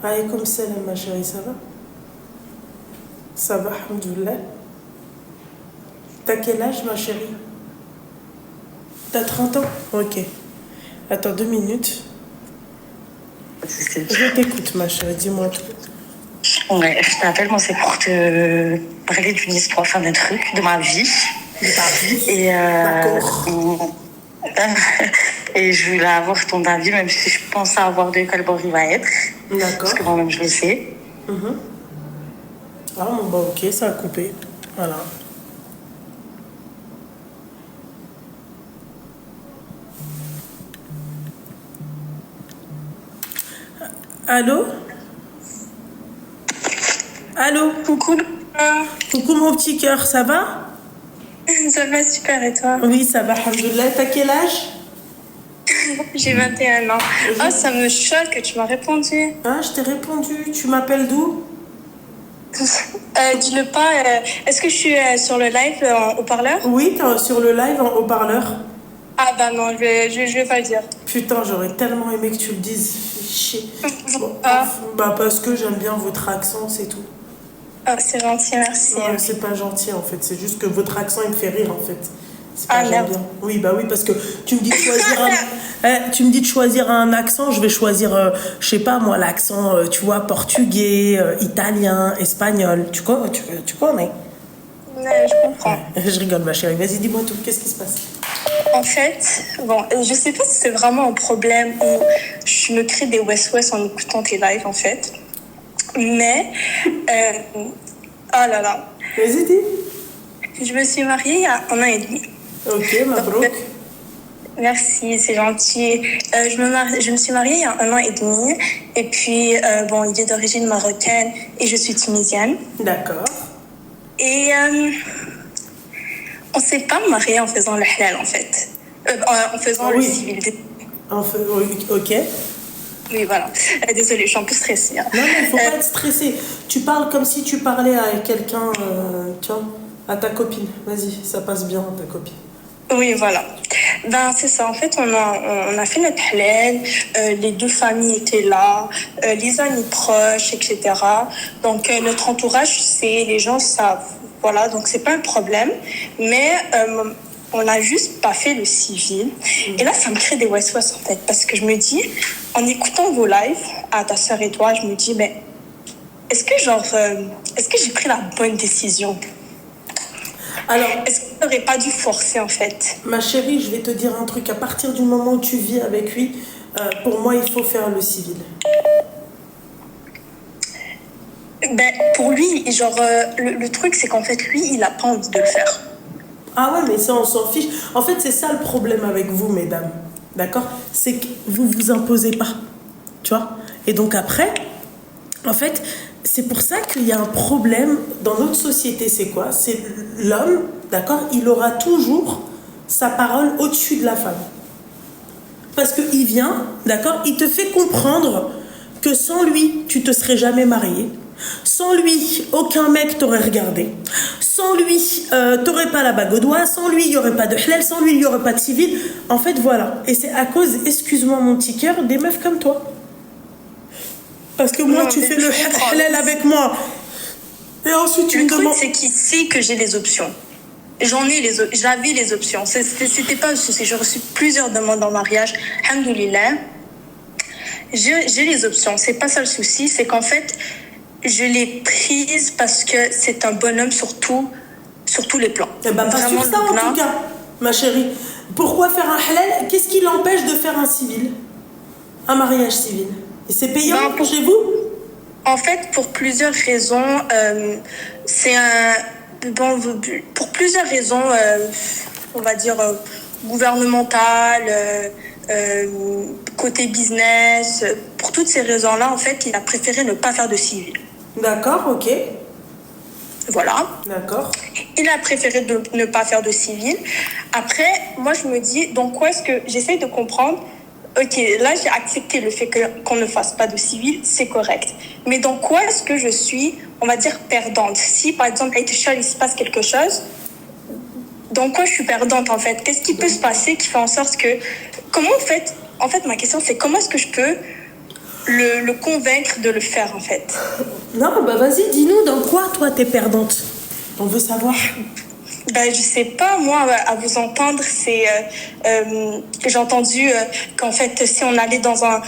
Alaykoum salam, ma chérie, ça va? Ça va, alhamdoulilah. T'as quel âge, ma chérie? T'as 30 ans? Ok. Attends 2 minutes. Je t'écoute, ma chérie, dis-moi tout. Ouais, je t'appelle, moi, c'est pour te parler d'une histoire, enfin d'un truc, de ma vie. De ta vie? Et, D'accord. et je voulais avoir ton avis, même si je pense savoir de quel bord il va être. D'accord. Parce que moi-même, je le sais. Ah, bon, bah, ok, ça a coupé. Voilà. Allô? Allô? Coucou, Coucou, mon petit cœur, ça va? ça va super et toi? Oui, ça va, alhamdoulilah. T'as quel âge? J'ai 21 ans. Oh, ça me choque que tu m'as répondu. Ah, je t'ai répondu. Tu m'appelles d'où? Dis-le pas, est-ce que je suis sur le live en haut-parleur? Oui, t'es sur le live en haut-parleur. Ah bah non, je vais pas le dire. Putain, j'aurais tellement aimé que tu le dises. Fais chier. Bon, Ah. bah parce que j'aime bien votre accent, c'est tout. Ah, c'est gentil, merci. Ouais, c'est pas gentil en fait, c'est juste que votre accent il me fait rire en fait. C'est pas Ah, j'aime merde. bien. Oui, bah oui, parce que tu me dis de choisir tu me dis de choisir un accent, je vais choisir, je sais pas moi, l'accent, tu vois, portugais, italien, espagnol. Tu connais? Ouais, je comprends. Je rigole, ma chérie. Vas-y, dis-moi tout. Qu'est-ce qui se passe? En fait, bon, je sais pas si c'est vraiment un problème ou je me crée des West en écoutant tes lives en fait. Mais, oh là là, Vas-y, dis. je me suis mariée il y a 1 an et demi. Ok, mabrouk. Merci, c'est gentil. Je me suis mariée il y a 1 an et demi. Et puis, bon, il est d'origine marocaine et je suis tunisienne. D'accord. Et on s'est pas marié en faisant le halal, en fait. En faisant Ah le oui. civil. En fait, oui, ok. Oui, voilà. Désolée, je suis un peu stressée. Hein. Non, mais il faut pas être stressé. Tu parles comme si tu parlais à quelqu'un, tu vois, à ta copine. Vas-y, ça passe bien, ta copine. Oui, voilà. Ben, c'est ça. En fait, on a fait notre halal. Les deux familles étaient là. Les amis proches, etc. Donc, notre entourage, les gens savent. Voilà, donc c'est pas un problème. Mais on n'a juste pas fait le civil. Et là, ça me crée des west-west en fait. Parce que je me dis, en écoutant vos lives, à ta sœur et toi, je me dis, mais est-ce que j'ai pris la bonne décision? Alors, Est-ce que j'aurais pas dû forcer en fait? ma chérie, je vais te dire un truc. À partir du moment où tu vis avec lui, pour moi, il faut faire le civil. Ben, pour lui, genre, le truc, c'est qu'en fait, lui, il a pas envie de le faire. Ah ouais, mais ça, on s'en fiche. En fait, c'est ça le problème avec vous, mesdames. D'accord? C'est que vous vous imposez pas. Tu vois? Et donc après, en fait, c'est pour ça qu'il y a un problème dans notre société. C'est quoi? C'est l'homme, d'accord? Il aura toujours sa parole au-dessus de la femme. Parce qu'il vient, d'accord? Il te fait comprendre que sans lui, tu te serais jamais marié. Sans lui, aucun mec t'aurait regardé. Sans lui, t'aurais pas la bague au doigt. Sans lui, il y aurait pas de halal. Sans lui, il y aurait pas de civil. En fait, voilà. Et c'est à cause, excuse-moi mon petit cœur, des meufs comme toi. Parce que moi, Non, tu mais fais le je comprends. halal avec moi. Et ensuite, tu Le me truc, demandes... c'est qu'il sait que j'ai les options. J'avais les options. C'était pas un souci. J'ai reçu plusieurs demandes en mariage. Alhamdoulilah. J'ai les options. C'est pas ça le souci. C'est qu'en fait, je l'ai prise parce que c'est un bonhomme sur tous les plans. Eh ben, pas Vraiment sur ça, en là. tout cas, ma chérie. Pourquoi faire un halal? Qu'est-ce qui l'empêche de faire un civil? Un mariage civil. Et c'est payant Ben, chez vous? En fait, pour plusieurs raisons, c'est un... Bon, pour plusieurs raisons, on va dire gouvernementales, côté business, pour toutes ces raisons-là, en fait, il a préféré ne pas faire de civil. D'accord, ok. Voilà. D'accord. Il a préféré de ne pas faire de civil. Après, moi, je me dis, donc quoi est-ce que j'essaye de comprendre? Ok, là, j'ai accepté le fait qu'on ne fasse pas de civil, c'est correct. Mais dans quoi est-ce que je suis, on va dire, perdante? Si, par exemple, avec Charles, il se passe quelque chose, dans quoi je suis perdante, en fait? Qu'est-ce qui peut se passer qui fait en sorte que... Comment, en fait, ma question, c'est comment est-ce que je peux le convaincre de le faire, en fait. Non, bah vas-y, dis-nous, dans quoi, toi, t'es perdante? On veut savoir. Ben, je sais pas, moi, à vous entendre, c'est j'ai entendu qu'en fait, si on allait dans un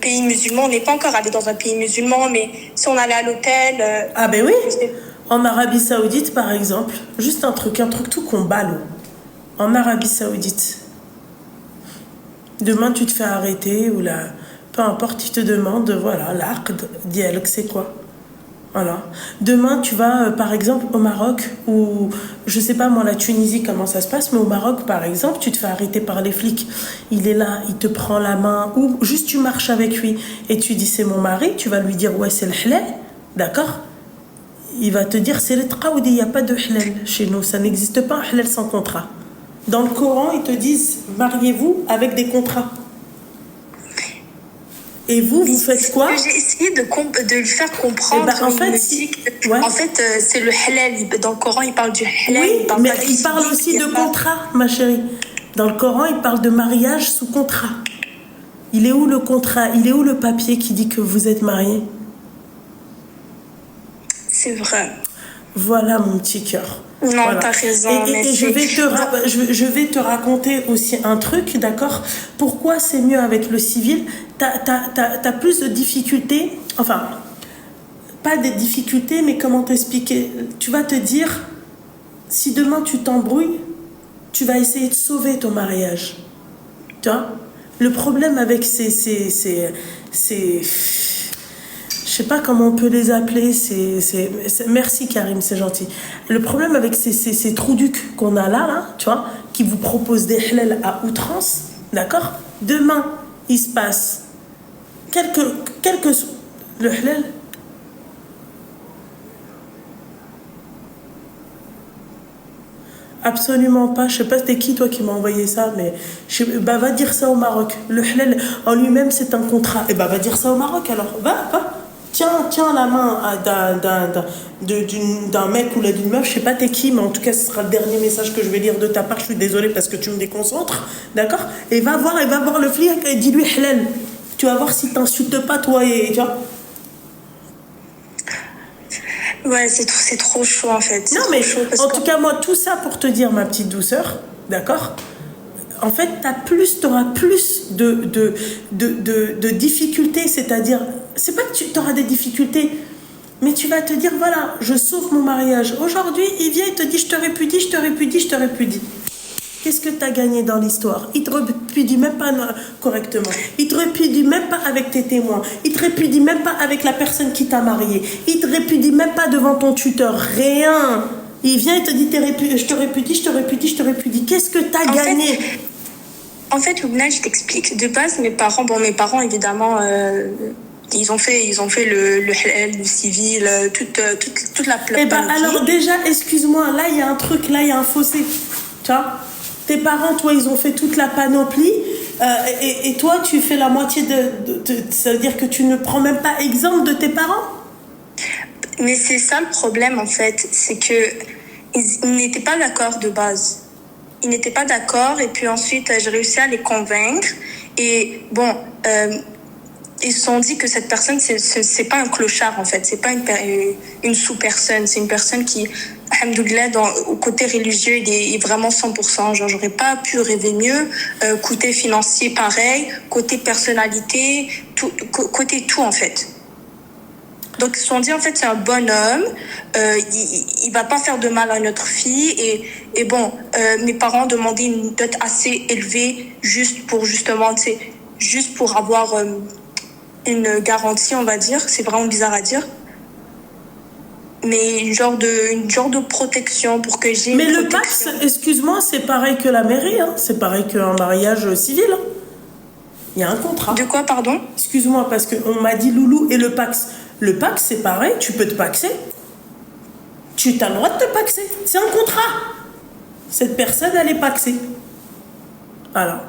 pays musulman, on n'est pas encore allé dans un pays musulman, mais si on allait à l'hôtel, Ah ben oui, je sais- en Arabie Saoudite, par exemple, juste un truc tout qu'on balle. En Arabie Saoudite, demain tu te fais arrêter ou là, peu importe, ils te demandent, voilà, l'aqd, dialogue, c'est quoi? Voilà. Demain, tu vas, par exemple, au Maroc, ou je sais pas moi, la Tunisie, comment ça se passe, mais au Maroc, par exemple, tu te fais arrêter par les flics. Il est là, il te prend la main, ou juste tu marches avec lui et tu dis c'est mon mari, tu vas lui dire ouais, c'est le halal, d'accord? Il va te dire c'est le tqawdi, il n'y a pas de halal chez nous, ça n'existe pas un halal sans contrat. Dans le Coran, ils te disent mariez-vous avec des contrats. Et vous faites quoi? J'ai essayé de lui faire comprendre. Eh ben, en il fait, me si- dit que, ouais. en fait, c'est le halal. Dans le Coran, il parle du halal. Oui, parle mais pas il du parle civique, aussi il de parle- contrat, ma chérie. Dans le Coran, il parle de mariage sous contrat. Il est où le contrat? Il est où le papier qui dit que vous êtes mariés? C'est vrai. Voilà mon petit cœur. Non, Voilà. t'as raison, Et mais je c'est- vais je vais te raconter aussi un truc, d'accord? Pourquoi c'est mieux avec le civil? T'as plus de difficultés, enfin, pas des difficultés, mais comment t'expliquer? Tu vas te dire, si demain tu t'embrouilles, tu vas essayer de sauver ton mariage. Tu vois? Le problème avec je sais pas comment on peut les appeler, merci Karim, c'est gentil. Le problème avec ces trous du cul qu'on a là, tu vois, qui vous proposent des halal à outrance, d'accord? Demain, il se passe le halal. Absolument pas. Je sais pas c'était qui toi qui m'a envoyé ça, mais bah va dire ça au Maroc. Le halal en lui-même c'est un contrat. Et bah va dire ça au Maroc alors. Va. Tiens la main d'un mec ou d'une meuf. Je sais pas t'es qui, mais en tout cas ce sera le dernier message que je vais lire de ta part. Je suis désolée parce que tu me déconcentres, d'accord? Et va voir le flic et dis-lui halal. Tu vas voir si t'insultes pas toi et tu vois. Ouais, c'est trop chaud, en fait. C'est Non, trop mais chaud parce en que- tout cas, moi, tout ça pour te dire, ma petite douceur, d'accord? En fait, t'auras plus de difficultés, c'est-à-dire, c'est pas que tu auras des difficultés, mais tu vas te dire, voilà, je sauve mon mariage. Aujourd'hui, il vient, il te dit, je te répudie, je te répudie, je te répudie. Qu'est-ce que tu as gagné dans l'histoire? Il te répudie même pas correctement. Il te répudie même pas avec tes témoins. Il te répudie même pas avec la personne qui t'a marié. Il te répudie même pas devant ton tuteur. Rien. Il vient et te dit je te répudie, je te répudie, je te répudie. Qu'est-ce que tu as gagné? En fait, Loubna, je t'explique. De base, mes parents, évidemment, ils ont fait le halal, le civil, toute la Eh ben alors déjà, excuse-moi, là il y a un truc, là il y a un fossé. Tu vois? Tes parents, toi, ils ont fait toute la panoplie et toi, tu fais la moitié ça veut dire que tu ne prends même pas exemple de tes parents? Mais c'est ça le problème, en fait. C'est que ils n'étaient pas d'accord de base. Ils n'étaient pas d'accord et puis ensuite, j'ai réussi à les convaincre. Et bon, ils se sont dit que cette personne, c'est pas un clochard, en fait. C'est pas une sous-personne. C'est une personne qui, alhamdoulilah, au côté religieux, il est vraiment 100%. Genre, j'aurais pas pu rêver mieux. Côté financier, pareil. Côté personnalité, côté tout, en fait. Donc, ils se sont dit, en fait, c'est un bon homme. Il va pas faire de mal à notre fille. Et bon, mes parents demandaient une dot assez élevée juste pour, justement, tu sais, juste pour avoir une garantie, on va dire. C'est vraiment bizarre à dire. Mais une genre de protection pour que j'ai. Mais une le protection. Pacs, excuse-moi, c'est pareil que la mairie, hein. C'est pareil qu'un mariage civil. Hein. Il y a un contrat. De quoi, pardon? Excuse-moi, parce qu'on m'a dit Loulou et le Pacs. Le Pacs, c'est pareil, tu peux te paxer. Tu as le droit de te paxer. C'est un contrat. Cette personne, elle est paxée. Alors.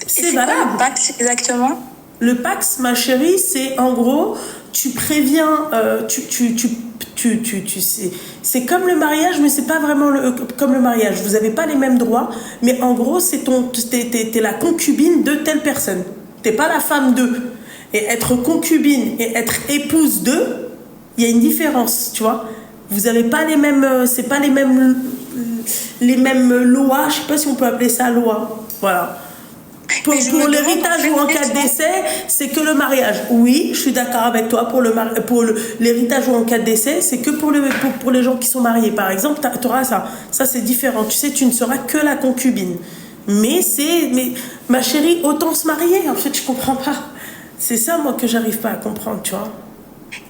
C'est quoi valable. le Pacs exactement? Le Pacs, ma chérie, c'est en gros, tu préviens, c'est comme le mariage, mais c'est pas vraiment comme le mariage. Vous avez pas les mêmes droits, mais en gros, t'es la concubine de telle personne. T'es pas la femme d'eux. Et être concubine et être épouse d'eux, il y a une différence, tu vois. Vous avez pas les mêmes, c'est pas les mêmes lois. Je sais pas si on peut appeler ça loi. Voilà. Pour l'héritage ou en cas de décès, c'est que le mariage. Oui, je suis d'accord avec toi. Pour l'héritage ou en cas de décès, c'est que pour les gens qui sont mariés. Par exemple, tu auras ça. Ça, c'est différent. Tu sais, tu ne seras que la concubine. Mais ma chérie, autant se marier. En fait, je comprends pas. C'est ça, moi, que j'arrive pas à comprendre, tu vois.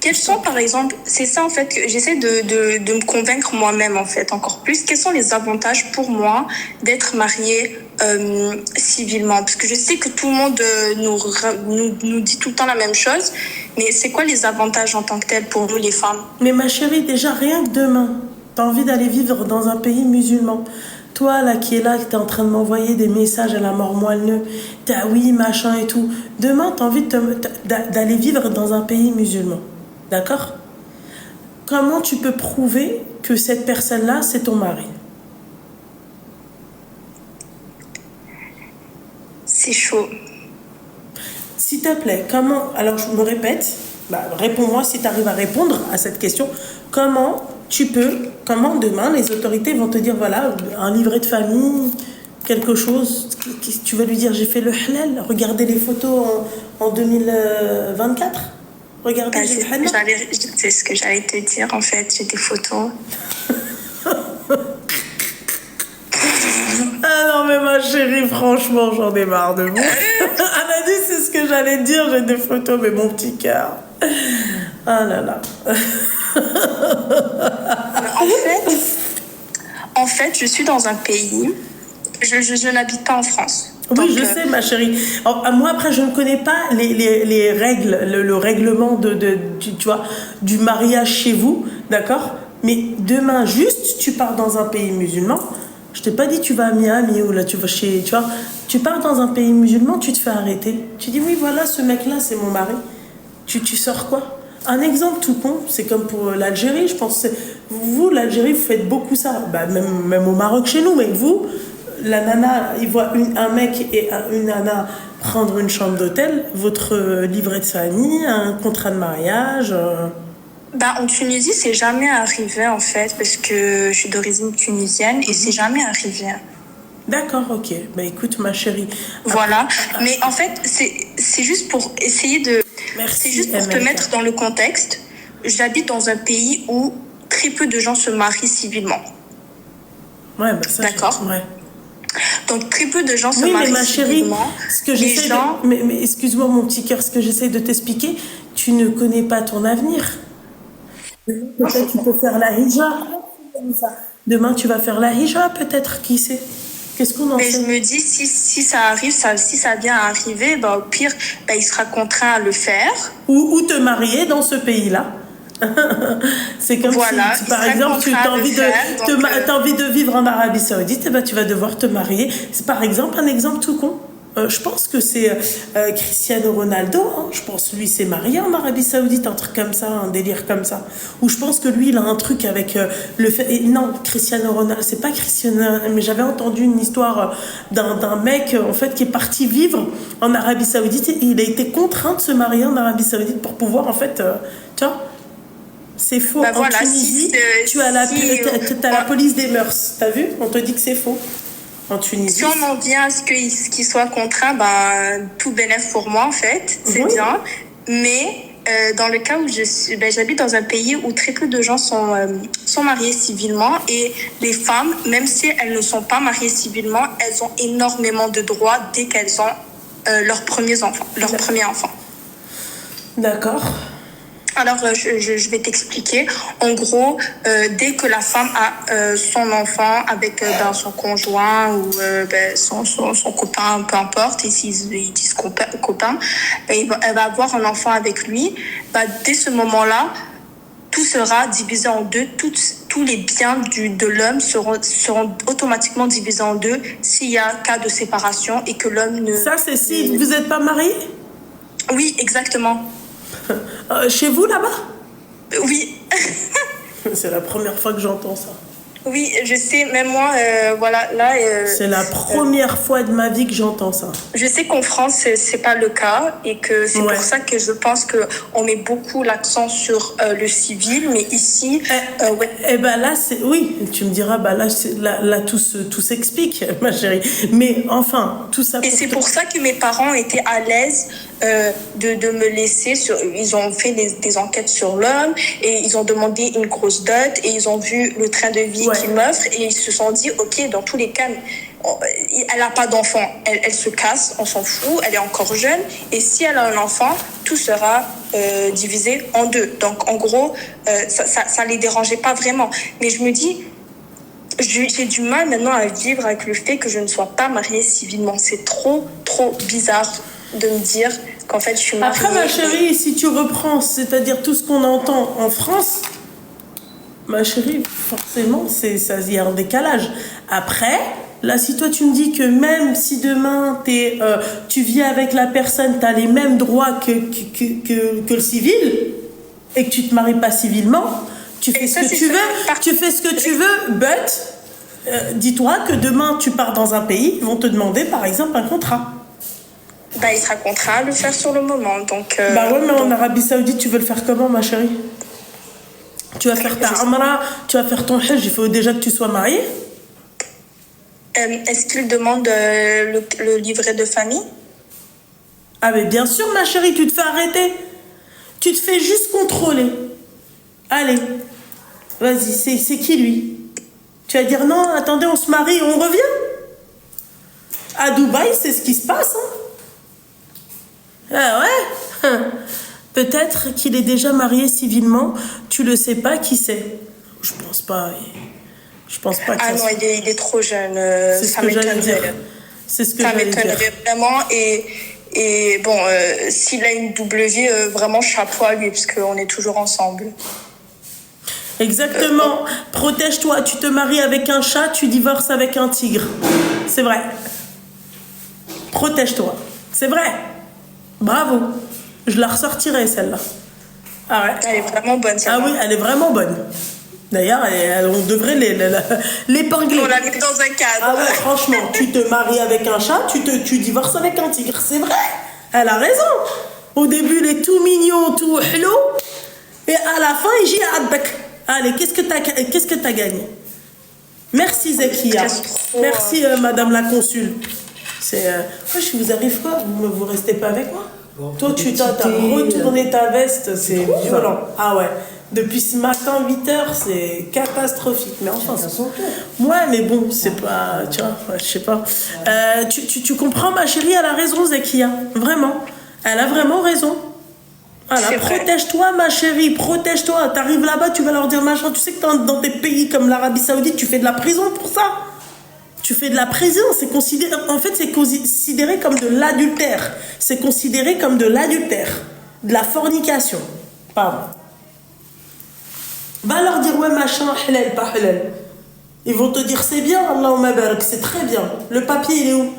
Quels sont, par exemple, c'est ça en fait que j'essaie de me convaincre moi-même en fait encore plus. Quels sont les avantages pour moi d'être mariée civilement? Parce que je sais que tout le monde nous dit tout le temps la même chose, mais c'est quoi les avantages en tant que tel pour nous les femmes? Mais ma chérie, déjà, rien que demain, t'as envie d'aller vivre dans un pays musulman. Toi, là, qui est là, qui t'es en train de m'envoyer des messages à la mort moelle, t'as oui, machin et tout. Demain, t'as envie d'aller vivre dans un pays musulman. D'accord? Comment tu peux prouver que cette personne-là, c'est ton mari? C'est chaud. S'il te plaît, comment... Alors, je me répète. Réponds-moi si tu arrives à répondre à cette question. Comment demain, les autorités vont te dire, voilà, un livret de famille, quelque chose, tu vas lui dire, j'ai fait le halal, regardez les photos en 2024. Regardez, j'ai le halal. C'est ce que j'allais te dire, en fait, j'ai des photos. Ah non, mais ma chérie, franchement, j'en ai marre de vous. Elle a dit, c'est ce que j'allais te dire, j'ai des photos, mais mon petit cœur. Ah là là. En fait, je suis dans un pays. Je n'habite pas en France. Oui, donc, je sais, ma chérie. Alors, moi, après, je ne connais pas les règles, le règlement tu vois, du mariage chez vous, d'accord? Mais demain, juste, tu pars dans un pays musulman. Je t'ai pas dit tu vas à Miami ou là tu vas tu vois. Tu pars dans un pays musulman, tu te fais arrêter. Tu dis oui, voilà, ce mec-là, c'est mon mari. Tu sors quoi? Un exemple tout con, c'est comme pour l'Algérie, je pense. Vous, l'Algérie, vous faites beaucoup ça. Même au Maroc chez nous, mais vous, la nana, il voit un mec et une nana prendre une chambre d'hôtel, votre livret de famille, un contrat de mariage. En Tunisie, c'est jamais arrivé en fait, parce que je suis d'origine tunisienne et c'est jamais arrivé. D'accord, ok. Écoute, ma chérie. Voilà. Mais en fait, c'est juste pour essayer de... Merci, c'est juste pour te mettre dans le contexte. J'habite dans un pays où très peu de gens se marient civilement. Ouais, ça, d'accord. Ouais. Donc, très peu de gens se marient ma chérie, civilement. Ce que j'essaie mais excuse-moi, mon petit cœur, ce que j'essaie de t'expliquer, tu ne connais pas ton avenir. Peut-être tu peux faire la hijab. Demain, tu vas faire la hijab, peut-être, qui sait? Qu'est-ce qu'on en Mais sait? je me dis, si ça arrive, si ça vient à arriver, au pire, il sera contraint à le faire. Ou te marier dans ce pays-là. C'est comme si, par exemple, tu as envie de vivre en Arabie Saoudite, tu vas devoir te marier. C'est par exemple un exemple tout con. Je pense que c'est Cristiano Ronaldo, hein. Je pense lui s'est marié en Arabie Saoudite, un truc comme ça, un délire comme ça. Ou je pense que lui il a un truc avec le fait. Non, Cristiano Ronaldo, c'est pas Cristiano, mais j'avais entendu une histoire d'un mec en fait qui est parti vivre en Arabie Saoudite et il a été contraint de se marier en Arabie Saoudite pour pouvoir en fait, tu vois. C'est faux. En Tunisie, tu as la police des mœurs. T'as vu? On te dit que c'est faux. En Tunisie. Si on en vient à ce qu'il soit contraint, tout bénéfice pour moi en fait, c'est bien. Mais dans le cas où j'habite dans un pays où très peu de gens sont mariés civilement et les femmes, même si elles ne sont pas mariées civilement, elles ont énormément de droits dès qu'elles ont leur premier enfant. D'accord. Alors, je vais t'expliquer. En gros, dès que la femme a son enfant avec son conjoint ou son copain, peu importe, et s'ils disent copain, elle va avoir un enfant avec lui. Dès ce moment-là, tout sera divisé en deux. Tous les biens de l'homme seront automatiquement divisés en deux s'il y a cas de séparation et que l'homme ne... Ça, c'est si vous n'êtes pas mariés? Oui, exactement. Chez vous, là-bas? Oui. C'est la première fois que j'entends ça. Oui, je sais, même moi, voilà, là... C'est la première fois de ma vie que j'entends ça. Je sais qu'en France, c'est pas le cas et que c'est Ouais. pour ça que je pense qu'on met beaucoup l'accent sur le civil, mais ici, ouais. Eh ben là, oui, tu me diras, bah là, là tout s'explique, ma chérie. Mais enfin, tout ça Et c'est pour ça que mes parents étaient à l'aise de me laisser ils ont fait des enquêtes sur l'homme et ils ont demandé une grosse dot et ils ont vu le train de vie qu'il m'offre et ils se sont dit, ok, dans tous les cas, elle n'a pas d'enfant, elle se casse, on s'en fout, elle est encore jeune et si elle a un enfant, tout sera divisé en deux. Donc en gros, ça les dérangeait pas vraiment. Mais je me dis, j'ai du mal maintenant à vivre avec le fait que je ne sois pas mariée civilement. C'est trop bizarre de me dire qu'en fait je suis mariée. Après, ma chérie, si tu reprends, c'est-à-dire tout ce qu'on entend en France, ma chérie, forcément, il y a un décalage. Après, là, si toi tu me dis que même si demain tu vis avec la personne, tu as les mêmes droits que le civil, et que tu te maries pas civilement, tu fais ce que tu veux, tu fais ce que tu veux, but dis-toi que demain tu pars dans un pays, ils vont te demander par exemple un contrat. Bah, il sera contraint à le faire sur le moment. Donc, bah ouais, mais en Arabie Saoudite, tu veux le faire comment, ma chérie? Tu vas faire ta Amra, tu vas faire ton Hajj, il faut déjà que tu sois mariée. Est-ce qu'il demande le livret de famille? Ah mais bien sûr, ma chérie, tu te fais arrêter. Tu te fais juste contrôler. Allez, vas-y, c'est qui lui? Tu vas dire non, attendez, on se marie, on revient. À Dubaï, c'est ce qui se passe, hein. Ah ouais. Peut-être qu'il est déjà marié civilement, tu le sais pas, qui sait? Je pense pas. Je pense pas que ah non, il est trop jeune. C'est ce que j'allais dire. C'est ce que j'allais dire. Ça m'étonnerait vraiment. Et bon, s'il a une double vie, vraiment chapeau à lui, parce qu'on est toujours ensemble. Exactement. Protège-toi. Tu te maries avec un chat, tu divorces avec un tigre. C'est vrai. Protège-toi. C'est vrai. Bravo. Je la ressortirai, celle-là. Ah ouais. Elle est vraiment bonne, celle-là. Ah oui, elle est vraiment bonne. D'ailleurs, on devrait l'épingler. On la met dans un cadre. Ah ouais, franchement, tu te maries avec un chat, tu divorces avec un tigre. C'est vrai. Elle a raison. Au début, il est tout mignon, tout hello. Et à la fin, il dit Adbek. Allez, qu'est-ce que t'as gagné? Merci, Zekia. Merci, madame la consul. Je vous arrive quoi? Vous restez pas avec moi? Bon, toi, tu t'as retourné ta veste, c'est violent. Ah ouais. Depuis ce matin, 8h, c'est catastrophique. Mais enfin, ouais, mais bon, c'est pas... Tu vois, je sais pas. Tu comprends, ma chérie, elle a raison, Zekia. Vraiment. Elle a vraiment raison. Voilà, protège-toi, ma chérie, protège-toi. T'arrives là-bas, tu vas leur dire machin. Tu sais que dans des pays comme l'Arabie Saoudite, tu fais de la prison pour ça. Tu fais de la prison, c'est considéré... En fait, c'est considéré comme de l'adultère. C'est considéré comme de l'adultère. De la fornication. Pardon. Va leur dire, ouais, machin, halal, pas halal. Ils vont te dire, c'est bien, Allahumma barak, c'est très bien. Le papier, il est où?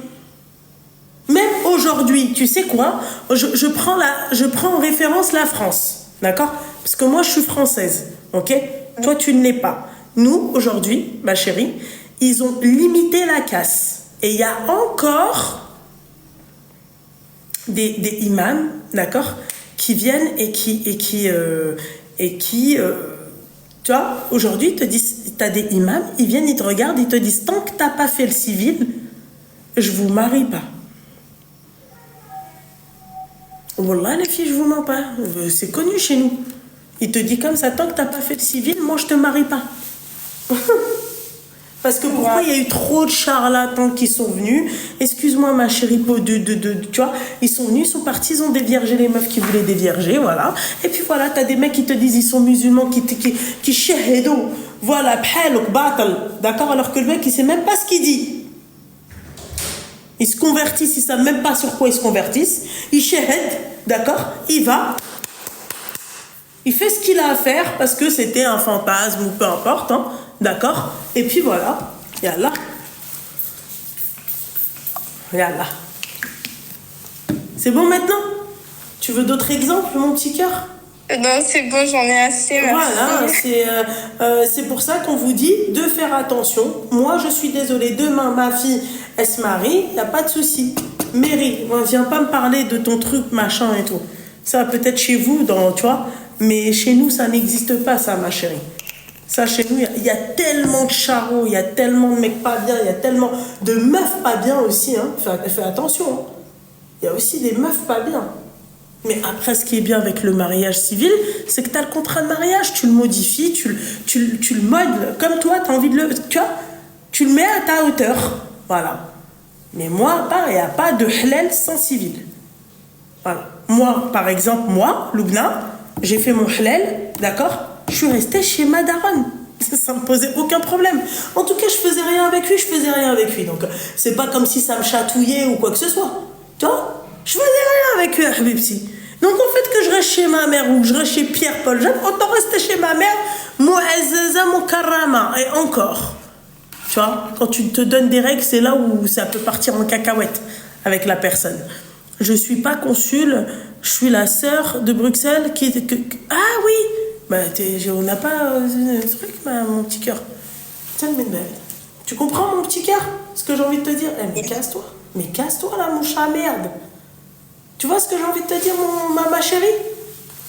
Même aujourd'hui, tu sais quoi? Je prends en référence la France, d'accord? Parce que moi, je suis française, ok? Toi, tu ne l'es pas. Nous, aujourd'hui, ma chérie, ils ont limité la casse. Et il y a encore des imams, d'accord? Qui viennent et qui tu vois, aujourd'hui, ils te disent, tu as des imams, ils viennent, ils te regardent, ils te disent, tant que tu n'as pas fait le civil, je ne vous marie pas. Wallah, les filles, je ne vous mens pas. C'est connu chez nous. Il te dit comme ça, tant que tu n'as pas fait le civil, moi, je ne te marie pas. Parce que pourquoi il y a eu trop de charlatans qui sont venus? Excuse-moi, ma chérie, tu vois, ils sont venus, ils sont partis, ils ont déviergé les meufs qui voulaient dévierger, voilà. Et puis voilà, t'as des mecs qui te disent ils sont musulmans, qui shahedou, voilà, bhalok, batal, d'accord? Alors que le mec, il sait même pas ce qu'il dit. Ils se convertissent, ils savent même pas sur quoi ils se convertissent. Ils shahed, d'accord? Il va. Il fait ce qu'il a à faire parce que c'était un fantasme ou peu importe, hein, d'accord? Et puis voilà, yallah. Yallah. C'est bon maintenant? Tu veux d'autres exemples, mon petit cœur? Non, c'est bon, j'en ai assez, Voilà, merci. c'est pour ça qu'on vous dit de faire attention. Moi, je suis désolée, demain, ma fille, elle se marie, il n'y a pas de souci. Mary, viens pas me parler de ton truc, machin et tout. Ça, peut-être chez vous, tu vois, mais chez nous, ça n'existe pas, ça, ma chérie. Ça, chez nous, il y a tellement de charros, il y a tellement de mecs pas bien, il y a tellement de meufs pas bien aussi, hein. Fais attention, hein. Il y a aussi des meufs pas bien. Mais après, ce qui est bien avec le mariage civil, c'est que tu as le contrat de mariage, tu le modifies, tu le modes comme toi, tu as envie de le... Tu vois, tu le mets à ta hauteur. Voilà. Mais moi, pareil, il n'y a pas de halal sans civil. Voilà. Moi, par exemple, Loubna, j'ai fait mon halal, d'accord? Je suis restée chez ma daronne. Ça me posait aucun problème. En tout cas, je faisais rien avec lui, je faisais rien avec lui. Donc, c'est pas comme si ça me chatouillait ou quoi que ce soit. Tu vois? Je faisais rien avec lui, Habibsi. Donc, en fait, que je reste chez ma mère ou que je reste chez Pierre-Paul, j'aime autant rester chez ma mère, Mouazaza Moukarrama, et encore. Tu vois, quand tu te donnes des règles, c'est là où ça peut partir en cacahuète avec la personne. Je suis pas consul, je suis la sœur de Bruxelles qui... Ah oui, bah, on n'a pas ce truc, mon petit cœur. Tiens, tu comprends mon petit cœur? Ce que j'ai envie de te dire? Mais casse-toi. Mais casse-toi là, mon chat, merde. Tu vois ce que j'ai envie de te dire, ma chérie?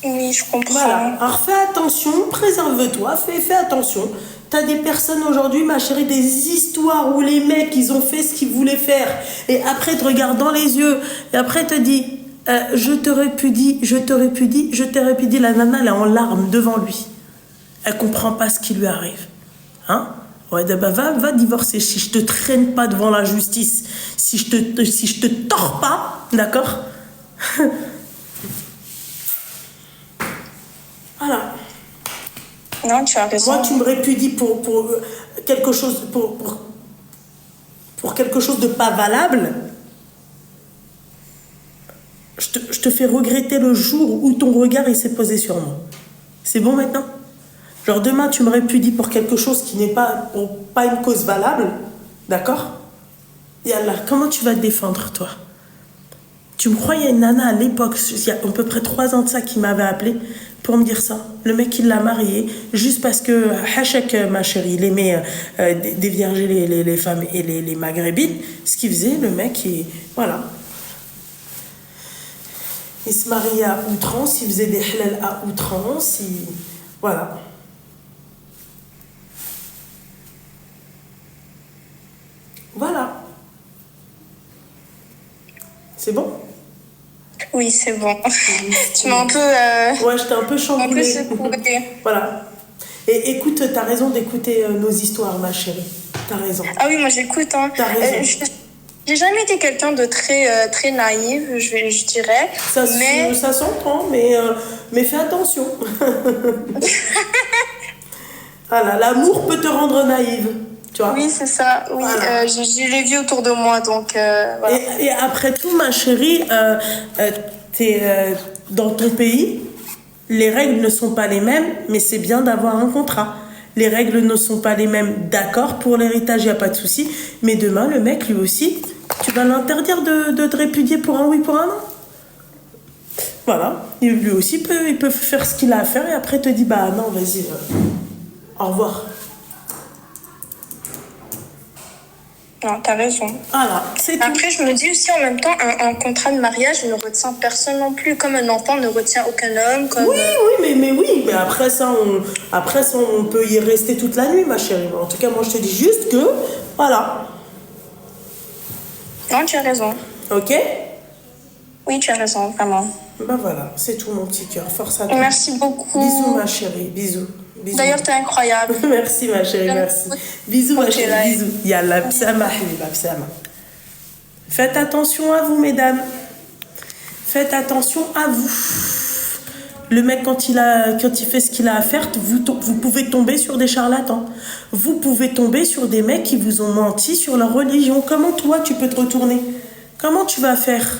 Oui, je comprends. Voilà. Alors fais attention, préserve-toi, fais attention. T'as des personnes aujourd'hui, ma chérie, des histoires où les mecs, ils ont fait ce qu'ils voulaient faire. Et après, te regardent dans les yeux. Et après, te dit, je t'aurais pu dire, la nana, elle est en larmes devant lui. Elle comprend pas ce qui lui arrive. Hein? Ouais, bah va divorcer. Si je te traîne pas devant la justice, si je te tords pas, d'accord? Voilà. Non, tu as raison. Moi, tu me répudies pour quelque chose, pour quelque chose de pas valable. Je te fais regretter le jour où ton regard il s'est posé sur moi. C'est bon maintenant? Genre demain, tu me répudies pour quelque chose qui n'est pas une cause valable, d'accord? Yallah, comment tu vas te défendre, toi? Tu me crois, il y a une nana à l'époque, il y a à peu près 3 ans de ça, qui m'avait appelé pour me dire ça. Le mec, il l'a marié juste parce que, hachak, ma chérie, il aimait dévierger les femmes et les maghrébines. Ce qu'il faisait, le mec, voilà. Il se mariait à outrance, il faisait des halal à outrance, voilà. Voilà. C'est bon? Oui, c'est bon. Tu m'as un peu... Ouais, j'étais un peu chamboulée. Un peu secouée. Voilà. Et écoute, t'as raison d'écouter nos histoires, ma chérie. T'as raison. Ah oui, moi j'écoute. Hein. T'as raison. J'ai jamais été quelqu'un de très naïve, je dirais. Ça s'entend, mais fais attention. Voilà, l'amour peut te rendre naïve. Tu vois? Oui, c'est ça. Oui, voilà. Je l'ai vu autour de moi, donc voilà. Et après tout, ma chérie, dans ton pays, les règles ne sont pas les mêmes, mais c'est bien d'avoir un contrat. Les règles ne sont pas les mêmes, d'accord, pour l'héritage, il n'y a pas de souci. Mais demain, le mec, lui aussi, tu vas l'interdire de te répudier pour un oui, pour un non. Voilà. Lui aussi, il peut faire ce qu'il a à faire et après te dit, bah non, vas-y, au revoir. Non, t'as raison. Voilà, c'est tout. Après, je me dis aussi en même temps, un contrat de mariage ne retient personne non plus. Comme un enfant ne retient aucun homme. Comme... Oui, mais après ça, on peut y rester toute la nuit, ma chérie. En tout cas, moi, je te dis juste que, voilà. Non, tu as raison. Ok? Oui, tu as raison, vraiment. Ben voilà, c'est tout, mon petit cœur. Force à toi. Merci beaucoup. Bisous, ma chérie. Bisous. D'ailleurs, t'es incroyable. Merci, ma chérie, merci. Bisous, ma chérie, bisous. Yallah, bsama, habiba, bsama. Faites attention à vous, mesdames. Faites attention à vous. Le mec, quand il fait ce qu'il a à faire, vous pouvez tomber sur des charlatans. Vous pouvez tomber sur des mecs qui vous ont menti sur leur religion. Comment toi, tu peux te retourner? Comment tu vas faire?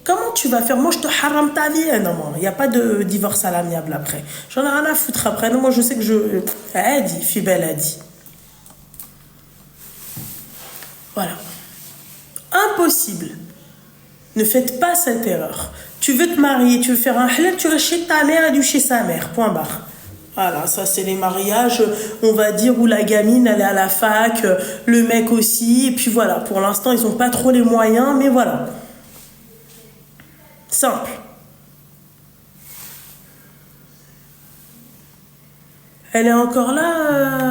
Comment tu vas faire? Moi, je te haram ta vie. Non, il n'y a pas de divorce à l'amiable après. J'en ai rien à foutre après. Non, moi, je sais que elle dit, Fibel a dit. Voilà. Impossible Ne faites pas cette erreur. Tu veux te marier, tu veux faire un halal, tu vas chez ta mère et du chez sa mère. Point barre. Voilà, ça c'est les mariages, on va dire, où la gamine elle est à la fac, le mec aussi, et puis voilà, pour l'instant ils n'ont pas trop les moyens, mais voilà. Simple. Elle est encore là